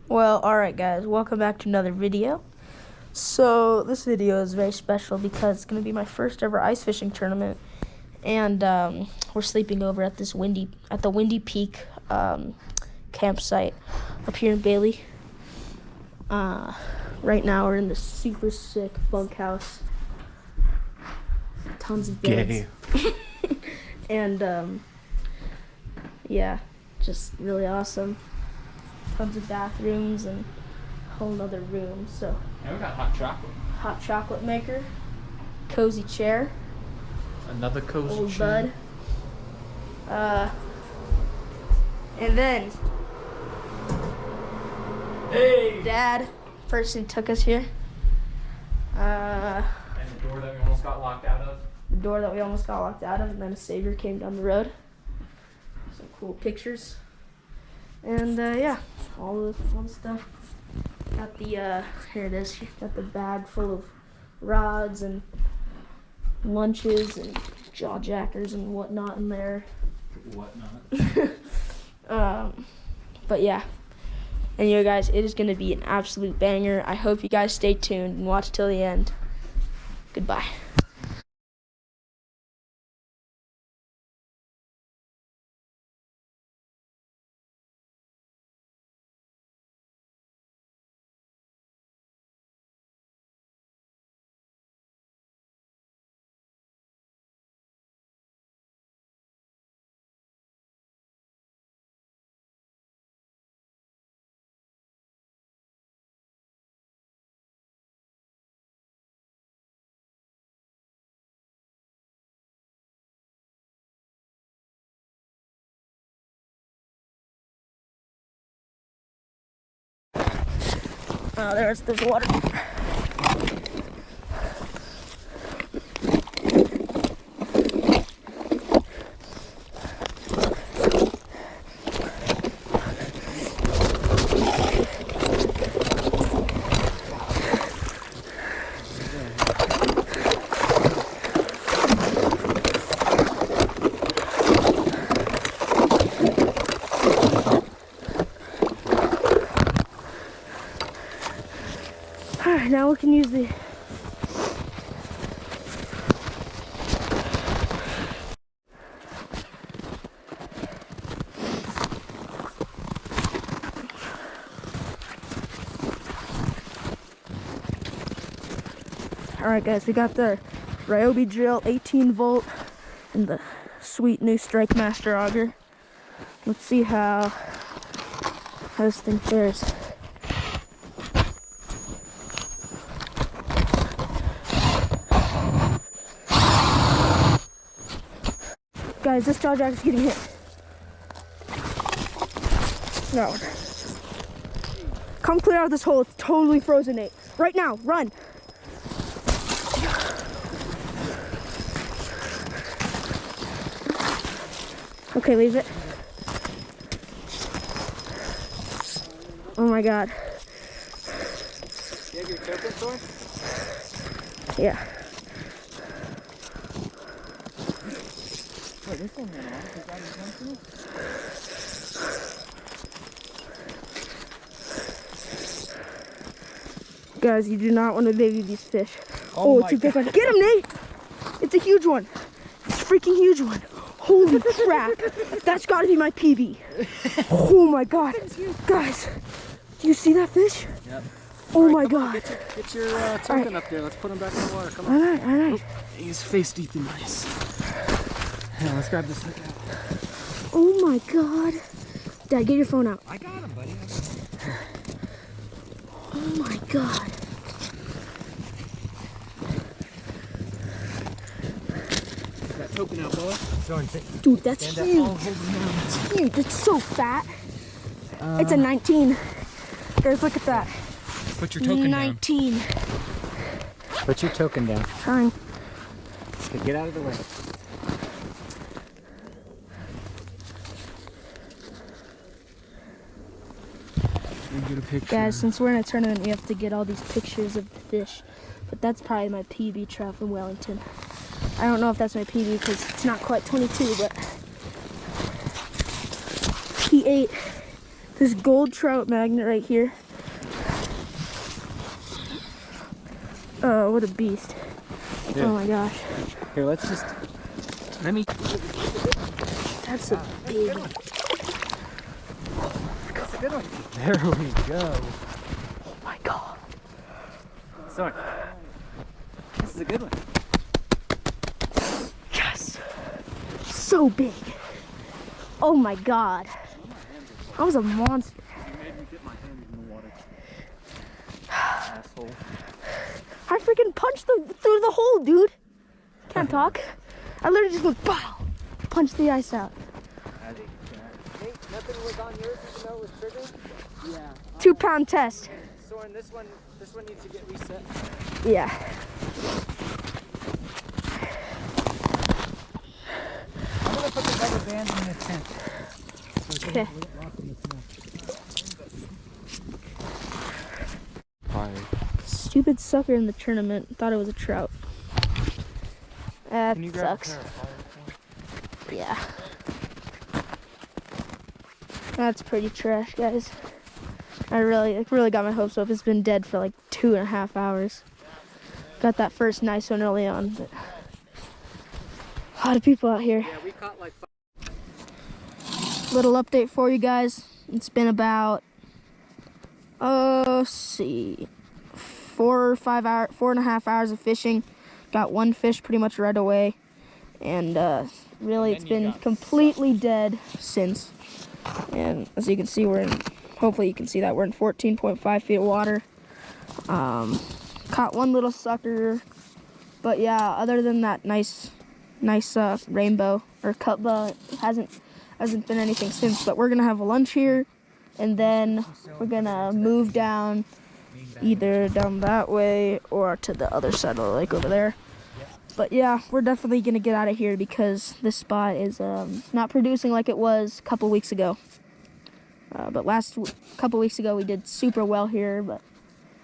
Well, alright guys, welcome back to another video. So this video is very special because it's going to be my first ever ice fishing tournament. And we're sleeping over at the Windy Peak campsite up here in Bailey. Right now we're in the super sick bunkhouse. Tons of beds. And yeah, just really awesome. Tons of bathrooms and a whole nother room. So and we got hot chocolate. Hot chocolate maker, cozy chair, Another cozy old chair. bud. And then Hey! Dad person took us here. And the door that we almost got locked out of. The door that we almost got locked out of, and then a savior came down the road. Some cool pictures. And yeah, all the fun stuff. Got the here it is. Got the bag full of rods and lunches and jaw jackers and whatnot in there. But yeah. Anyway, guys, it is going to be an absolute banger. I hope you guys stay tuned and watch till the end. Goodbye. Oh, there's water. Alright, now we can use the Alright guys, we got the Ryobi drill 18 volt and the sweet new Strike Master auger. Let's see how this thing fares. Guys, this jaw jack is getting hit. No. Come clear out this hole. It's totally frozen, Nate. Right now, run. Okay, leave it. Oh my God. You have your chocolate sword? Yeah. Wait, this one went off. Is that intentional? Guys, you do not want to baby these fish. Oh, it's a big one. Get him, Nate! It's a huge one. It's a freaking huge one. Holy crap. That's got to be my PB. Oh my God. Guys, do you see that fish? Yep. Oh my God. Get your token up there. Let's put him back in the water. Come on. All right. Oh, he's face deep in ice. Yeah, let's grab this thing out. Oh my God. Dad, get your phone out. I got him, buddy. Oh my God. That token out, boy. Dude, that's huge. It's huge. It's so fat. It's a 19. Guys, look at that. Put your token 19. down. Put your token down. Trying. Okay, get out of the way. Get a picture. Guys, since we're in a tournament, we have to get all these pictures of the fish. But that's probably my PB trout from Wellington. I don't know if that's my PB because it's not quite 22, but he ate This gold trout magnet right here. Oh, what a beast. Here. Oh my gosh. Here, let's just, let me. That's a big one. That's a good one. There we go. Oh my god. Sorry. This is a good one. Yes. So big. Oh my god. That was a monster. You made me get my hand in the water. Asshole. I freaking punched through the hole, dude. Can't talk. I literally just went, pow, punched the ice out. Nate, nothing was on yours even though it was triggered? Yeah. 2-pound test. Soren, this one needs to get reset. Yeah. I'm gonna put the rubber band in the tent. Okay. Stupid sucker in the tournament thought it was a trout. That sucks. Yeah. That's pretty trash, guys. I really got my hopes up. It's been dead for like 2.5 hours. Got that first nice one early on, but a lot of people out here. Yeah, we caught like 5. Little update for you guys. It's been about, let's see, 4.5 hours of fishing. Got one fish pretty much right away, and really it's been completely dead since. And as you can see, hopefully you can see that we're in 14.5 feet of water. Caught one little sucker, but yeah, other than that nice rainbow or cutba, it hasn't been anything since. But we're gonna have a lunch here, and then we're gonna move down either down that way or to the other side of the lake over there. But yeah, we're definitely gonna get out of here because this spot is not producing like it was a couple weeks ago. But couple weeks ago we did super well here, but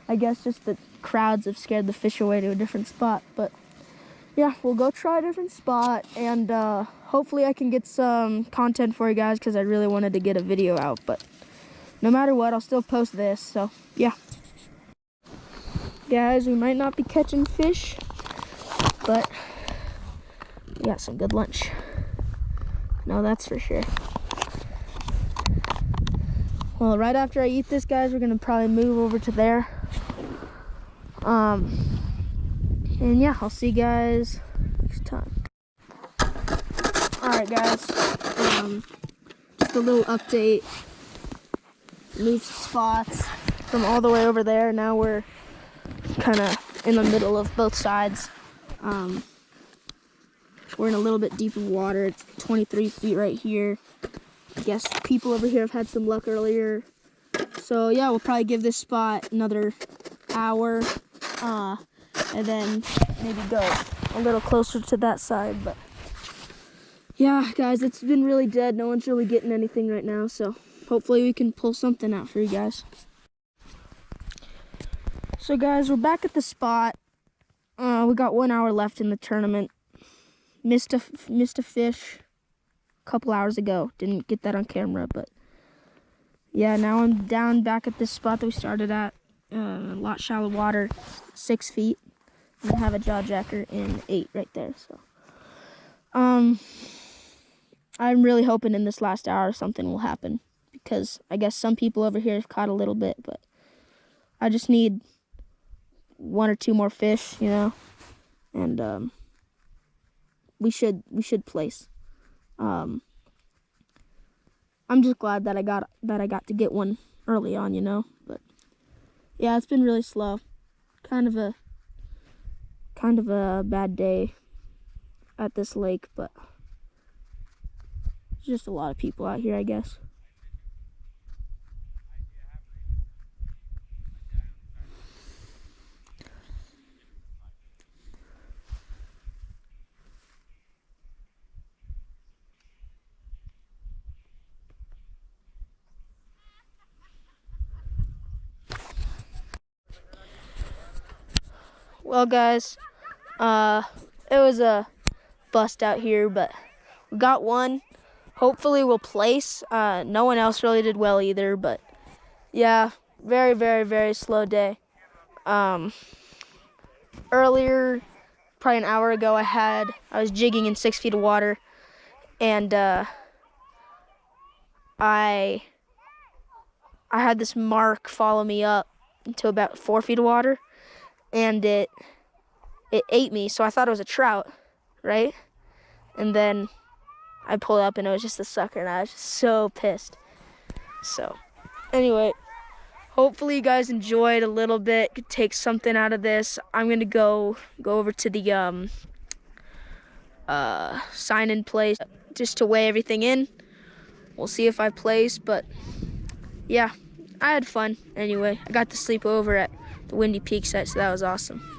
I guess just the crowds have scared the fish away to a different spot. But yeah, we'll go try a different spot, and hopefully I can get some content for you guys because I really wanted to get a video out. But no matter what, I'll still post this. So yeah, guys, we might not be catching fish, but we got some good lunch. No, that's for sure. Well, right after I eat this, guys, we're gonna probably move over to there. And yeah, I'll see you guys next time. Alright, guys, just a little update. Moved spots from all the way over there. Now we're kind of in the middle of both sides. We're in a little bit deeper water. It's 23 feet right here. I guess people over here have had some luck earlier. So yeah, we'll probably give this spot another hour, and then maybe go a little closer to that side. But yeah, guys, it's been really dead. No one's really getting anything right now, so hopefully we can pull something out for you guys. So guys, we're back at the spot. We got 1 hour left in the tournament. Missed a fish a couple hours ago. Didn't get that on camera, but yeah, now I'm down back at this spot that we started at. A lot shallow water, 6 feet, and have a jaw jacker in 8 right there. So I'm really hoping in this last hour something will happen, because I guess some people over here have caught a little bit, but I just need 1 or 2 more fish, you know, and we should place. I'm just glad that I got to get one early on, you know. But yeah, it's been really slow. Kind of a bad day at this lake, but there's just a lot of people out here, I guess. Well, guys, it was a bust out here, but we got one. hopefully we'll place. No one else really did well either, but yeah, very, very, very slow day. Earlier, probably an hour ago, I was jigging in 6 feet of water, and I had this mark follow me up into about 4 feet of water, and it ate me. So I thought it was a trout, right? And then I pulled up and it was just a sucker, and I was just so pissed. So anyway, hopefully you guys enjoyed a little bit, could take something out of this. I'm gonna go over to the sign-in place just to weigh everything in. We'll see if I place, but yeah, I had fun anyway. I got to sleep over at the Windy Peak site, so that was awesome.